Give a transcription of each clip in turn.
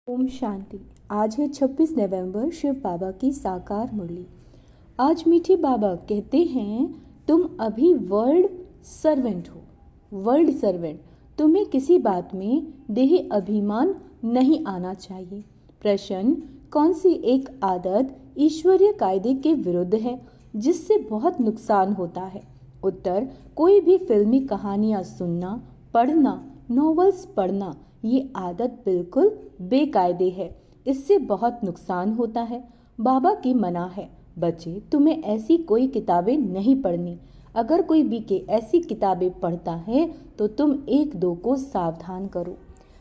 ओम शांति। आज है 26 नवंबर, शिव बाबा की साकार मुरली। आज मीठे बाबा कहते हैं, तुम अभी वर्ल्ड सर्वेंट हो। World servant. तुम्हें किसी बात में देह अभिमान नहीं आना चाहिए। प्रश्न, कौन सी एक आदत ईश्वरीय कायदे के विरुद्ध है जिससे बहुत नुकसान होता है? उत्तर, कोई भी फिल्मी कहानियां सुनना, पढ़ना, नॉवेल्स पढ़ना, ये आदत बिल्कुल बेकायदे है। इससे बहुत नुकसान होता है। बाबा की मना है, बच्चे तुम्हें ऐसी कोई किताबें नहीं पढ़नी। अगर कोई भी के ऐसी किताबें पढ़ता है तो तुम एक दो को सावधान करो।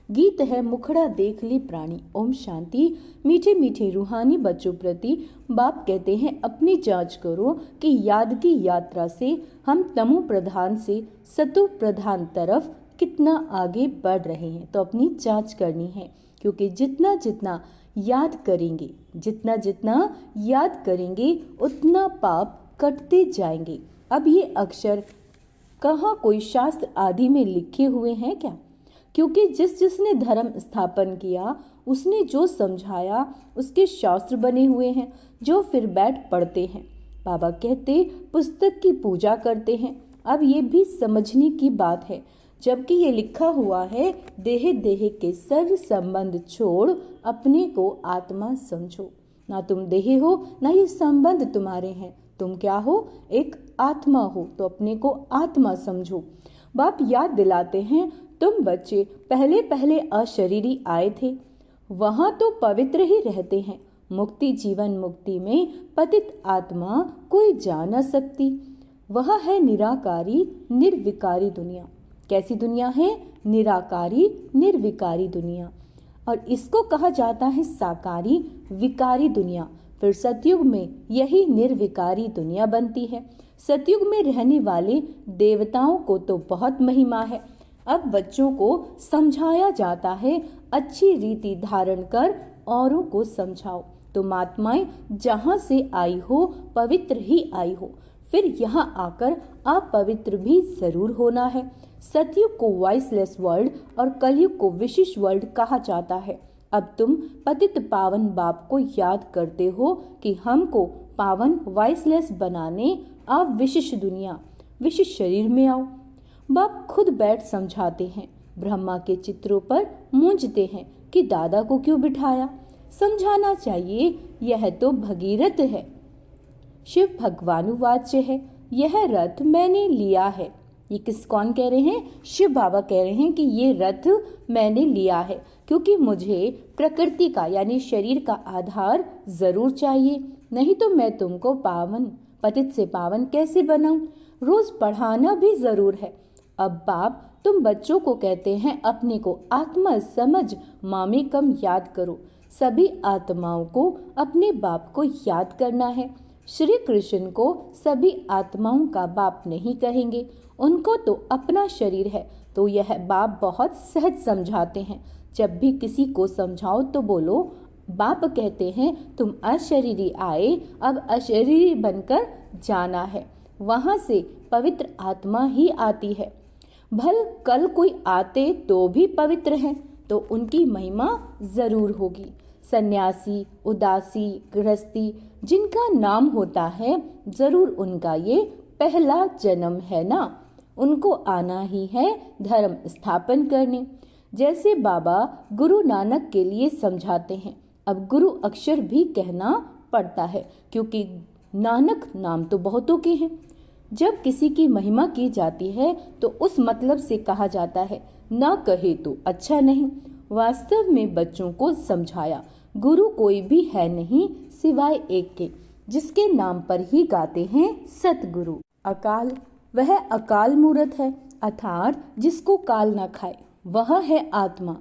गीत है, मुखड़ा देख ली प्राणी। ओम शांति। मीठे मीठे रूहानी बच्चों प्रति बाप कहते हैं, अपनी जांच करो कि याद की यात्रा से हम तमो प्रधान से सतो प्रधान तरफ कितना आगे बढ़ रहे हैं। तो अपनी जांच करनी है, क्योंकि जितना जितना याद करेंगे, जितना जितना याद करेंगे उतना पाप कटते जाएंगे। अब ये अक्षर कहाँ कोई शास्त्र आदि में लिखे हुए हैं क्या? क्योंकि जिसने धर्म स्थापन किया उसने जो समझाया उसके शास्त्र बने हुए हैं, जो फिर बैठ पढ़ते हैं। बाबा कहते पुस्तक की पूजा करते हैं। अब ये भी समझने की बात है, जबकि ये लिखा हुआ है, देह देह के सर्व संबंध छोड़ अपने को आत्मा समझो। ना तुम देह हो, ना ये संबंध तुम्हारे हैं। तुम क्या हो? एक आत्मा हो, तो अपने को आत्मा समझो। बाप याद दिलाते हैं, तुम बच्चे पहले पहले अशरीरी आए थे, वहां तो पवित्र ही रहते हैं। मुक्ति जीवन मुक्ति में पतित आत्मा कोई जा न सकती। वह है निराकारी निर्विकारी दुनिया। कैसी दुनिया है? निराकारी निर्विकारी दुनिया। और इसको कहा जाता है साकारी विकारी दुनिया। फिर सतयुग में यही निर्विकारी दुनिया बनती है। सतयुग में रहने वाले देवताओं को तो बहुत महिमा है। अब बच्चों को समझाया जाता है, अच्छी रीति धारण कर औरों को समझाओ। तुम आत्माएं जहां से आई हो पवित्र ही आई हो, फिर यहाँ आकर अपवित्र भी जरूर होना है। सतयुग को वॉइसलेस वर्ल्ड और कलयुग को विशिष्ट वर्ल्ड कहा जाता है। अब तुम पतित पावन बाप को याद करते हो कि हमको पावन वॉइसलेस बनाने आप विशिष्ट दुनिया विशिष्ट शरीर में आओ। बाप खुद बैठ समझाते हैं, ब्रह्मा के चित्रों पर मूंझते हैं कि दादा को क्यों बिठाया। समझाना चाहिए, यह तो भगीरथ है। शिव भगवानुवाच्य है, यह रथ मैंने लिया है। ये कौन कह रहे हैं? शिव बाबा कह रहे हैं कि ये रथ मैंने लिया है, क्योंकि मुझे प्रकृति का यानी शरीर का आधार जरूर चाहिए, नहीं तो मैं तुमको पावन पतित से पावन कैसे बनाऊं? रोज पढ़ाना भी जरूर है। अब बाप तुम बच्चों को कहते हैं, अपने को आत्मा समझ मामे कम याद करो। सभी आत्माओं को अपने बाप को याद करना है। श्री कृष्ण को सभी आत्माओं का बाप नहीं कहेंगे, उनको तो अपना शरीर है। तो यह बाप बहुत सहज समझाते हैं। जब भी किसी को समझाओ तो बोलो, बाप कहते हैं तुम अशरीरी आए, अब अशरीरी बनकर जाना है। वहां से पवित्र आत्मा ही आती है। भल कल कोई आते तो भी पवित्र हैं, तो उनकी महिमा जरूर होगी। सन्यासी, उदासी, गृहस्थी जिनका नाम होता है, जरूर उनका ये पहला जन्म है ना। उनको आना ही है धर्म स्थापन करने। जैसे बाबा गुरु नानक के लिए समझाते हैं। अब गुरु अक्षर भी कहना पड़ता है, क्योंकि नानक नाम तो बहुतों के हैं। जब किसी की महिमा की जाती है तो उस मतलब से कहा जाता है, ना कहे तो अच्छा नहीं। वास्तव में बच्चों को समझाया, गुरु कोई भी है नहीं सिवाय एक के, जिसके नाम पर ही गाते हैं सतगुरु। अकाल, वह अकाल मूर्त है, अर्थात जिसको काल न खाए, वह है आत्मा।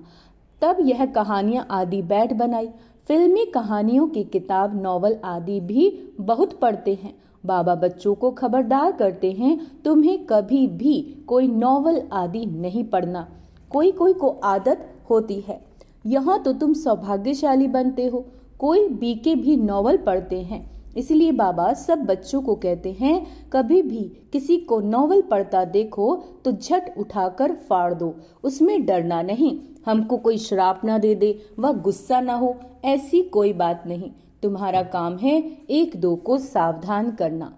तब यह कहानियां आदि बैठ बनाई। फिल्मी कहानियों की किताब, नॉवल आदि भी बहुत पढ़ते हैं। बाबा बच्चों को खबरदार करते हैं, तुम्हें कभी भी कोई नॉवल आदि नहीं पढ़ना। कोई कोई को आदत होती है, यहाँ तो तुम सौभाग्यशाली बनते हो, कोई बीके भी नॉवल पढ़ते हैं। इसलिए बाबा सब बच्चों को कहते हैं, कभी भी किसी को नॉवल पढ़ता देखो तो झट उठाकर फाड़ दो, उसमें डरना नहीं। हमको कोई श्राप ना दे दे, वह गुस्सा ना हो, ऐसी कोई बात नहीं। तुम्हारा काम है एक दो को सावधान करना।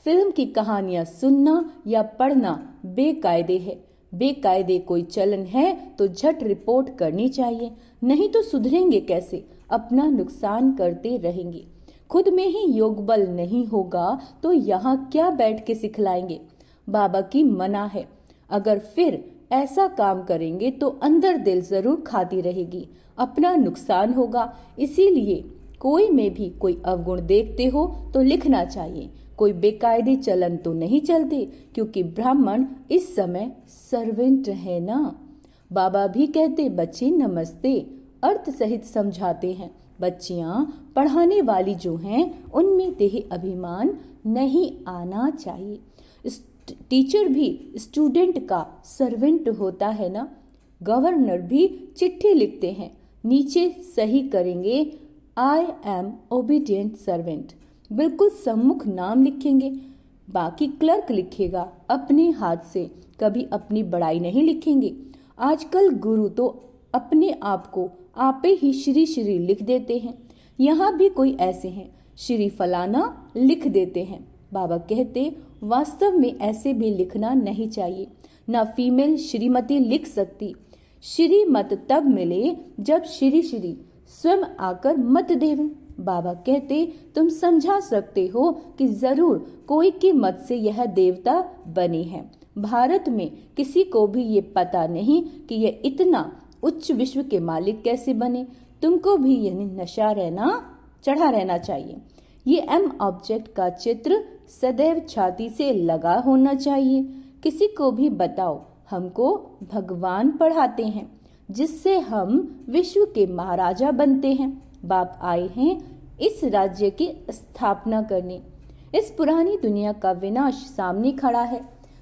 फिल्म की कहानियां सुनना या पढ़ना बेकायदे है। बेकायदे कोई चलन है तो झट रिपोर्ट करनी चाहिए, नहीं तो सुधरेंगे कैसे, अपना नुकसान करते रहेंगे। खुद में ही योग बल नहीं होगा तो यहाँ क्या बैठ के सिखलाएंगे। बाबा की मना है, अगर फिर ऐसा काम करेंगे तो अंदर दिल जरूर खाती रहेगी, अपना नुकसान होगा। इसीलिए कोई में भी कोई अवगुण देखते हो तो लिखना चाहिए। कोई बेकायदे चलन तो नहीं चलते, क्योंकि ब्राह्मण इस समय सर्वेंट है ना। बाबा भी कहते बच्चे नमस्ते, अर्थ सहित समझाते हैं। बच्चियां पढ़ाने वाली जो हैं उनमें देह अभिमान नहीं आना चाहिए। टीचर भी स्टूडेंट का सर्वेंट होता है ना। गवर्नर भी चिट्ठी लिखते हैं, नीचे सही करेंगे आई एम ओबीडियंट सर्वेंट, बिल्कुल सम्मुख नाम लिखेंगे। बाकी क्लर्क लिखेगा अपने हाथ से, कभी अपनी बड़ाई नहीं लिखेंगे। आजकल गुरु तो अपने आप को आपे ही श्री श्री लिख देते हैं। यहाँ भी कोई ऐसे हैं, श्री फलाना लिख देते हैं। बाबा कहते वास्तव में ऐसे भी लिखना नहीं चाहिए। ना फीमेल श्रीमती लिख सकती। श्रीमत तब मिले जब श्री श्री स्वयं आकर मत देवें। बाबा कहते तुम समझा सकते हो कि जरूर कोई की मत से यह देवता बनी है। भारत में किसी को भी ये पता नहीं कि यह इतना उच्च विश्व के मालिक कैसे बने। तुमको भी यह नशा चढ़ा रहना चाहिए। ये एम ऑब्जेक्ट का चित्र सदैव छाती से लगा होना चाहिए। किसी को भी बताओ हमको भगवान पढ़ाते हैं, जिससे हम विश्व के महाराजा बनते हैं। बाप आए हैं इस राज्य की स्थापना करने। इस पुरानी दुनिया का विनाश सामने खड़ा है।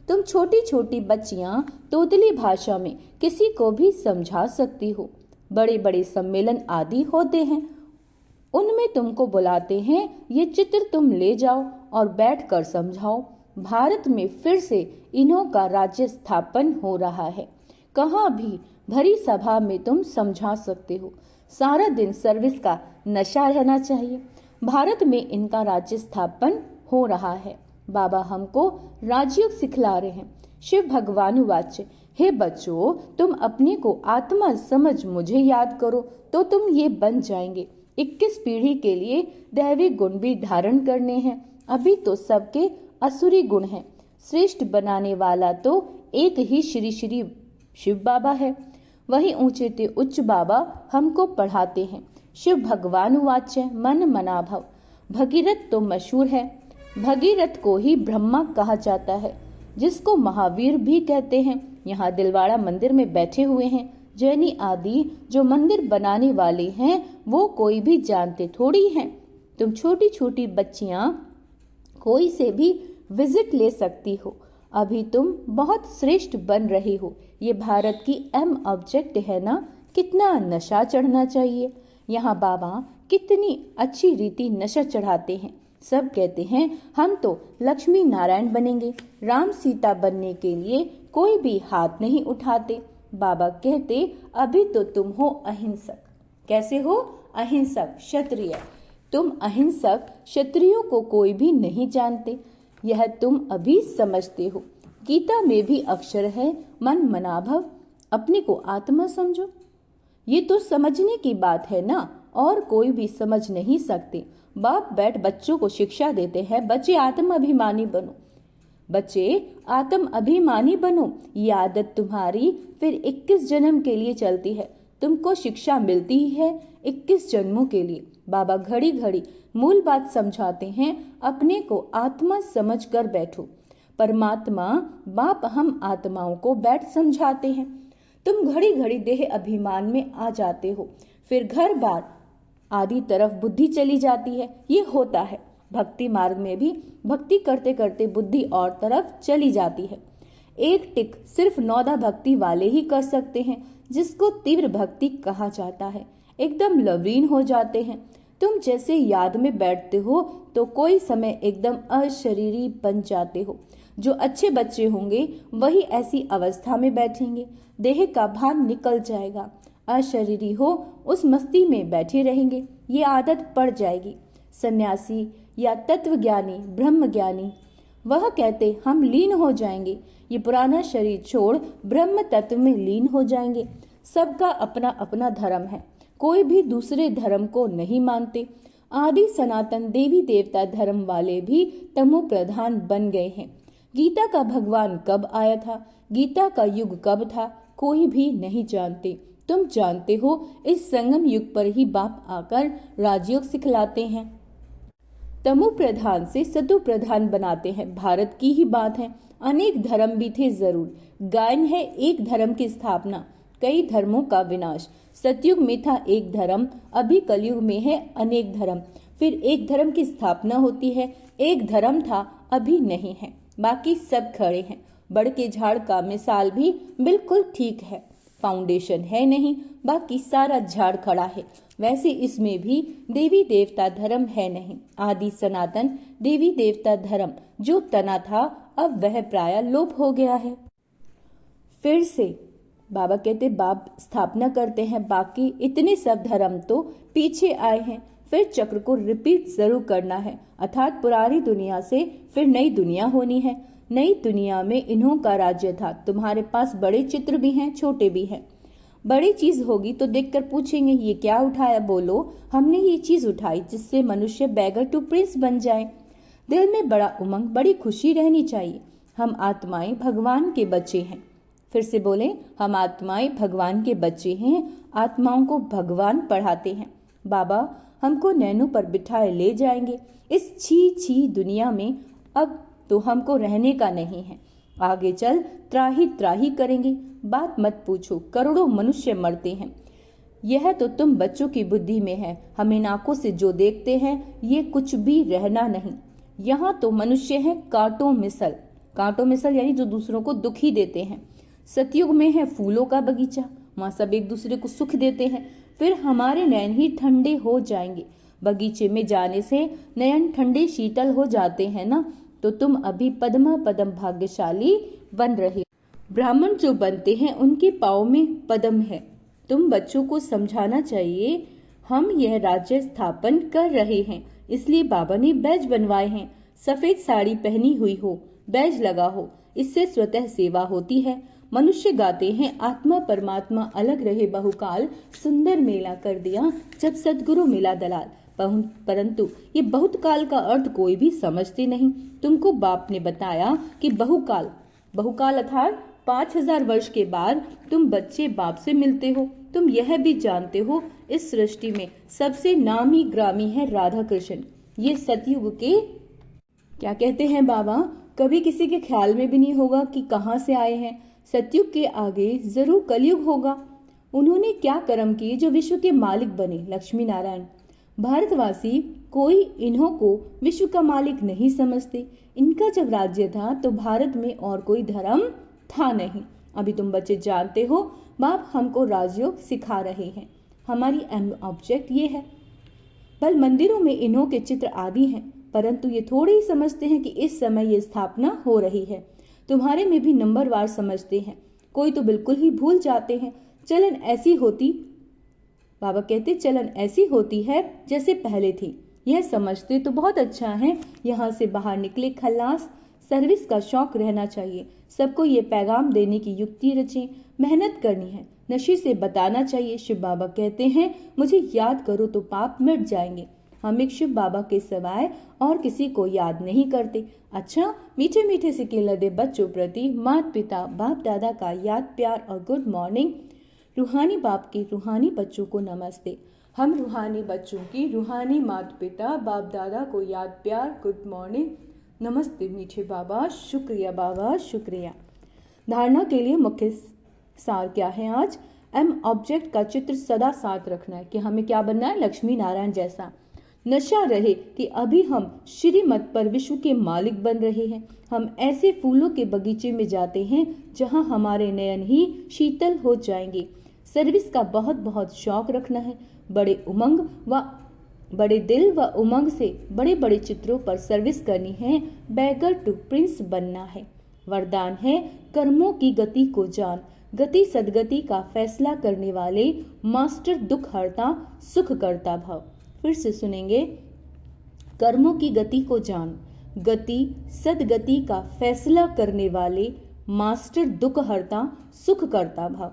तुम छोटी छोटी बच्चियां तोतली भाषा में किसी को भी समझा सकती हो। बड़े बड़े सम्मेलन आदि होते हैं, उनमें तुमको बुलाते हैं, ये चित्र तुम ले जाओ और बैठकर समझाओ। भारत में फिर से इन्हों का राज्य स्थापन हो रहा है। कहाँ भी भरी सभा में तुम समझा सकते हो। सारा दिन सर्विस का नशा रहना चाहिए। भारत में इनका राज्य स्थापन हो रहा है। बाबा हमको राजयोग सिखला रहे हैं। शिव भगवान वाच्य, हे बच्चों, तुम अपने को आत्मा समझ मुझे याद करो तो तुम ये बन जाएंगे। 21 पीढ़ी के लिए दैवी गुण भी धारण करने हैं। अभी तो सबके असुरी गुण हैं। श्रेष्ठ बनाने वाला तो एक ही श्री श्री शिव बाबा है। वही ऊंचे ते उच्च बाबा हमको पढ़ाते हैं। शिव भगवान वाच्य, मन मनाभव। भगीरथ तो मशहूर है। भगीरथ को ही ब्रह्मा कहा जाता है, जिसको महावीर भी कहते हैं। यहाँ दिलवाड़ा मंदिर में बैठे हुए हैं। जैनी आदि जो मंदिर बनाने वाले हैं वो कोई भी जानते थोड़ी हैं। तुम छोटी छोटी बच्चियां कोई से भी विजिट ले सकती हो। अभी तुम बहुत श्रेष्ठ बन रही हो। ये भारत की एम ऑब्जेक्ट है ना। कितना नशा चढ़ना चाहिए। यहाँ बाबा कितनी अच्छी रीति नशा चढ़ाते हैं। सब कहते हैं हम तो लक्ष्मी नारायण बनेंगे। राम सीता बनने के लिए कोई भी हाथ नहीं उठाते। बाबा कहते अभी तो तुम हो अहिंसक। कैसे हो? अहिंसक क्षत्रिय। तुम अहिंसक क्षत्रियों को कोई भी नहीं जानते, यह तुम अभी समझते हो। गीता में भी अक्षर है मन मनाभव, अपने को आत्मा समझो। ये तो समझने की बात है ना, और कोई भी समझ नहीं सकते। बाप बैठ बच्चों को शिक्षा देते हैं, बच्चे आत्म अभिमानी बनो, बच्चे आत्म अभिमानी बनो। ये आदत तुम्हारी फिर 21 जन्म के लिए चलती है। तुमको शिक्षा मिलती है 21 जन्मों के लिए। बाबा घड़ी घड़ी मूल बात समझाते हैं, अपने को आत्मा समझ कर बैठो। परमात्मा बाप हम आत्माओं को बैठ समझाते हैं। तुम घड़ी घड़ी देह अभिमान में आ जाते हो, फिर घर बार आदि तरफ बुद्धि चली जाती है। ये होता है भक्ति मार्ग में भी। भक्ति करते करते बुद्धि और तरफ चली जाती है। एक टिक सिर्फ नौदा भक्ति वाले ही कर सकते हैं, जिसको तीव्र भक्ति कहा जाता है। एकदम लवीन हो जाते हैं। तुम जैसे याद में बैठते हो तो कोई समय एकदम अशरीरी बन जाते हो। जो अच्छे बच्चे होंगे वही ऐसी अवस्था में बैठेंगे। देह का भान निकल जाएगा। अशरीरी हो उस मस्ती में बैठे रहेंगे, ये आदत पड़ जाएगी। सन्यासी या तत्वज्ञानी, ब्रह्मज्ञानी, वह कहते हम लीन हो जाएंगे, ये पुराना शरीर छोड़ ब्रह्म तत्व में लीन हो जाएंगे। सबका अपना अपना धर्म है, कोई भी दूसरे धर्म को नहीं मानते। आदि सनातन देवी देवता धर्म वाले भी तमो प्रधान बन गए हैं। गीता का भगवान कब आया था, गीता का युग कब था, कोई भी नहीं जानते। तुम जानते हो, इस संगम युग पर ही बाप आकर राजयोग सिखलाते हैं। तमो प्रधान से सतो प्रधान बनाते हैं। भारत की ही बात है, अनेक धर्म भी थे जरूर। गायन है एक धर्म की स्थापना, कई धर्मों का विनाश। सतयुग में था एक धर्म, अभी कलयुग में है अनेक धर्म। फिर एक धर्म की स्थापना होती है, एक धर्म था अभी नहीं है, बाकी सब खड़े हैं। बड़ के झाड़ का मिसाल भी बिल्कुल ठीक है, फाउंडेशन है नहीं, बाकी सारा झाड़ खड़ा है। वैसे इसमें भी देवी देवता धर्म है नहीं। आदि सनातन देवी देवता धर्म जो तना था, अब वह प्राय लोप हो गया है। फिर से बाबा कहते बाप स्थापना करते हैं, बाकी इतने सब धर्म तो पीछे आए हैं। फिर चक्र को रिपीट जरूर करना है, अर्थात पुरानी दुनिया से फिर नई दुनिया होनी है। नई दुनिया में इन्हों का राज्य था। तुम्हारे पास बड़े चित्र भी हैं, छोटे भी हैं। बड़ी चीज होगी तो देखकर पूछेंगे ये क्या उठाया, बोलो हमने ये चीज उठाई जिससे मनुष्य बैगर टू प्रिंस बन जाए। दिल में बड़ा उमंग, बड़ी खुशी रहनी चाहिए। हम आत्माएं भगवान के बच्चे हैं। फिर से बोले, हम आत्माएं भगवान के बच्चे हैं। आत्माओं को भगवान पढ़ाते हैं। बाबा हमको नैनों पर बिठाए ले जाएंगे इस छी छी दुनिया में। अब तो हमको रहने का नहीं है, आगे चल त्राही त्राही करेंगे। बात मत पूछो, करोड़ों मनुष्य मरते हैं। यह तो तुम बच्चों की बुद्धि में है। हम इन आंखों से जो देखते हैं ये कुछ भी रहना नहीं। यहाँ तो मनुष्य है कांटों मिसल। कांटों मिसल यानी जो दूसरों को दुख ही देते हैं। सतयुग में है फूलों का बगीचा, वहाँ सब एक दूसरे को सुख देते हैं। फिर हमारे नयन ही ठंडे हो जाएंगे। बगीचे में जाने से नयन ठंडे शीतल हो जाते हैं ना। तो तुम अभी पद्म पदम भाग्यशाली बन रहे। ब्राह्मण जो बनते हैं उनके पाँव में पद्म है। तुम बच्चों को समझाना चाहिए हम यह राज्य स्थापन कर रहे हैं, इसलिए बाबा ने बैज बनवाए हैं। सफेद साड़ी पहनी हुई हो, बैज लगा हो, इससे स्वतः सेवा होती है। मनुष्य गाते हैं आत्मा परमात्मा अलग रहे बहुकाल, सुंदर मेला कर दिया जब सदगुरु मिला दलाल। परंतु ये बहुत काल का अर्थ कोई भी समझते नहीं। तुमको बाप ने बताया कि बहुकाल, बहुकाल अर्थात 5000 वर्ष के बाद तुम बच्चे बाप से मिलते हो। तुम यह भी जानते हो इस सृष्टि में सबसे नामी ग्रामी है राधा कृष्ण। ये सतयुग के क्या कहते हैं बाबा, कभी किसी के ख्याल में भी नहीं होगा कि कहाँ से आए हैं। सतयुग के आगे जरूर कलयुग होगा। उन्होंने क्या कर्म किए जो विश्व के मालिक बने, लक्ष्मी नारायण। भारतवासी कोई इन्हों को विश्व का मालिक नहीं समझते। इनका जब राज्य था तो भारत में और कोई धर्म था नहीं। अभी तुम बच्चे जानते हो बाप हमको राजयोग सिखा रहे हैं। हमारी ऑब्जेक्ट ये है। बल मंदिरों में इन्हों के चित्र आदि हैं, परंतु ये थोड़े ही समझते हैं कि इस समय ये स्थापना हो रही है। तुम्हारे में भी नंबरवार समझते हैं, कोई तो बिल्कुल ही भूल जाते हैं। चलन ऐसी होती, बाबा कहते चलन ऐसी होती है जैसे पहले थी। यह समझते तो बहुत अच्छा है। यहाँ से बाहर निकले खल्लास, सर्विस का शौक रहना चाहिए। सबको ये पैगाम देने की युक्ति रचें, मेहनत करनी है, नशे से बताना चाहिए। शिव बाबा कहते हैं मुझे याद करो तो पाप मिट जाएंगे। हम एक शिव बाबा के सिवाय और किसी को याद नहीं करते। अच्छा, मीठे मीठे सिक्के लदे बच्चों प्रति माता पिता बाप दादा का याद प्यार और गुड मॉर्निंग। रूहानी बाप के रूहानी बच्चों को नमस्ते। हम रूहानी बच्चों की रूहानी माता पिता बाप दादा को याद प्यार गुड मॉर्निंग नमस्ते मीठे बाबा, शुक्रिया बाबा, शुक्रिया। धारणा के लिए मुख्य सार क्या है आज? ऑब्जेक्ट का चित्र सदा साथ रखना है कि हमें क्या बनना है, लक्ष्मी नारायण जैसा। नशा रहे कि अभी हम श्रीमत पर विश्व के मालिक बन रहे हैं। हम ऐसे फूलों के बगीचे में जाते हैं जहां हमारे नयन ही शीतल हो जाएंगे। सर्विस का बहुत बहुत शौक रखना है। बड़े दिल व उमंग से बड़े बड़े चित्रों पर सर्विस करनी है। बैगर टू प्रिंस बनना है। वरदान है कर्मों की गति को जान, गति सदगति का फैसला करने वाले मास्टर दुख हरता सुख करता भव। फिर से सुनेंगे। कर्मों की गति को जान, गति सदगति का फैसला करने वाले मास्टर दुख हरता सुख करता भव।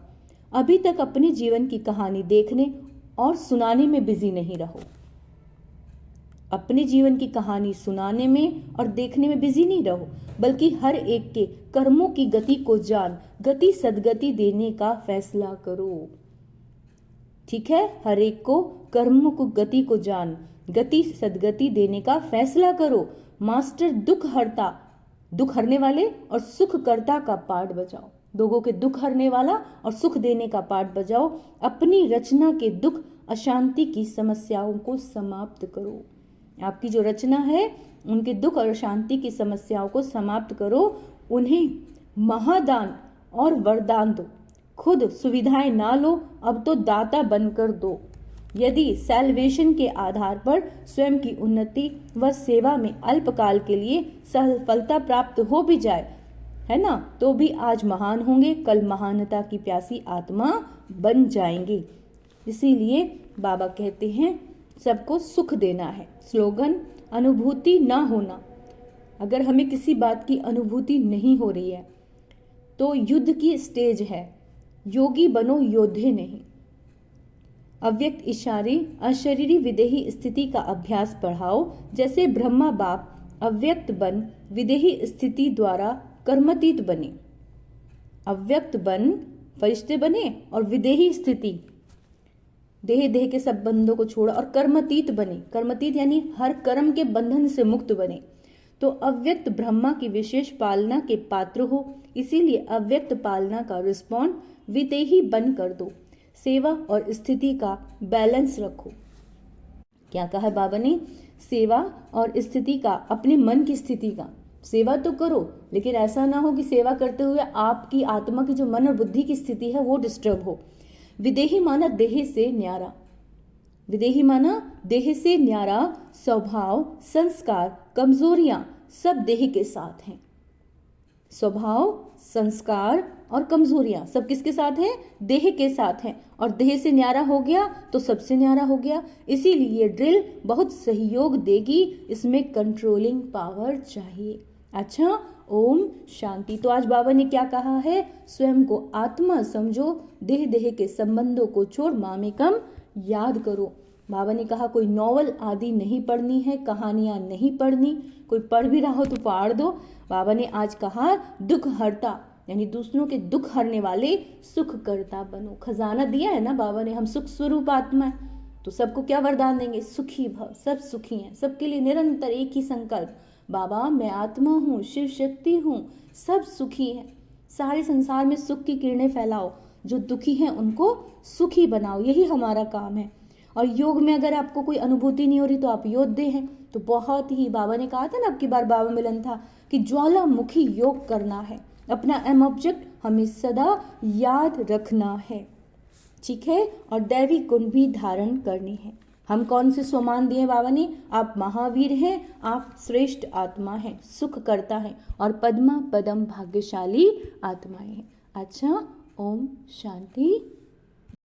अभी तक अपने जीवन की कहानी देखने और सुनाने में बिजी नहीं रहो। अपने जीवन की कहानी सुनाने में और देखने में बिजी नहीं रहो, बल्कि हर एक के कर्मों की गति को जान, गति सदगति देने का फैसला करो। ठीक है, हर एक को कर्मों को गति को जान, गति सदगति देने का फैसला करो। मास्टर दुख हरता, दुख हरने वाले और सुख करता का पाठ बजाओ। लोगों के दुख हरने वाला और सुख देने का पाठ बजाओ। अपनी रचना के दुख अशांति की समस्याओं को समाप्त करो। आपकी जो रचना है उनके दुख और अशांति की समस्याओं को समाप्त करो। उन्हें महादान और वरदान दो। खुद सुविधाएं ना लो, अब तो दाता बनकर दो। यदि सैल्वेशन के आधार पर स्वयं की उन्नति व सेवा में अल्पकाल के लिए सफलता प्राप्त हो भी जाए, है ना, तो भी आज महान होंगे, कल महानता की प्यासी आत्मा बन जाएंगे। इसीलिए बाबा कहते हैं सबको सुख देना है। स्लोगन, अनुभूति ना होना। अगर हमें किसी बात की अनुभूति नहीं हो रही है तो युद्ध की स्टेज है, योगी बनो योद्धे नहीं। अव्यक्त इशारे अशरीरी विदेही स्थिति का अभ्यास बढ़ाओ। जैसे ब्रह्मा बाप अव्यक्त बन विदेही स्थिति द्वारा कर्मातीत बने। अव्यक्त बन फरिश्ते बने और विदेही स्थिति देह के सब बंधों को छोड़ा और कर्मातीत बने। कर्मातीत यानी हर कर्म के बंधन से मुक्त बने। तो अव्यक्त ब्रह्मा की विशेष पालना के पात्र हो, इसीलिए अव्यक्त पालना का रिस्पॉन्ड विदेही बन कर दो। सेवा और स्थिति का बैलेंस रखो। क्या कहा बाबा ने? सेवा और स्थिति का, अपने मन की स्थिति का। सेवा तो करो, लेकिन ऐसा ना हो कि सेवा करते हुए आपकी आत्मा की जो मन और बुद्धि की स्थिति है वो डिस्टर्ब हो। विदेही माना देह से न्यारा। विदेही माना देह से न्यारा। स्वभाव, संस्कार, कमजोरियां सब देह के साथ हैं। स्वभाव, संस्कार और कमजोरियां सब किसके साथ हैं? देह के साथ हैं। और देह से न्यारा हो गया तो सबसे न्यारा हो गया। इसीलिए ड्रिल बहुत सहयोग देगी, इसमें कंट्रोलिंग पावर चाहिए। अच्छा, ओम शांति। तो आज बाबा ने क्या कहा है? स्वयं को आत्मा समझो, देह के संबंधों को छोड़ मामेकम याद करो। बाबा ने कहा कोई नॉवल आदि नहीं पढ़नी है, कहानियां नहीं पढ़नी, कोई पढ़ भी रहा हो तो फाड़ दो। बाबा ने आज कहा दुख हरता, यानी दूसरों के दुख हरने वाले सुख करता बनो। खजाना दिया है ना बाबा ने, हम सुख स्वरूप आत्मा है, तो सबको क्या वरदान देंगे? सुखी भव। सब सुखी हैं, सबके लिए निरंतर एक ही संकल्प, बाबा मैं आत्मा हूँ, शिव शक्ति हूँ, सब सुखी हैं। सारे संसार में सुख की किरणें फैलाओ, जो दुखी हैं उनको सुखी बनाओ, यही हमारा काम है। और योग में अगर आपको कोई अनुभूति नहीं हो रही तो आप योद्धे हैं। तो बहुत ही, बाबा ने कहा था ना, अब की बार बाबा मिलन था कि ज्वालामुखी योग करना है। अपना एम ऑब्जेक्ट हमें सदा याद रखना है, ठीक है, और दैवी गुण भी धारण करनी है। हम कौन से सोमान दिए बाबा ने? आप महावीर हैं, आप श्रेष्ठ आत्मा हैं, सुख करता है, और पद्मा पदम भाग्यशाली आत्माएं हैं। अच्छा, ओम शांति।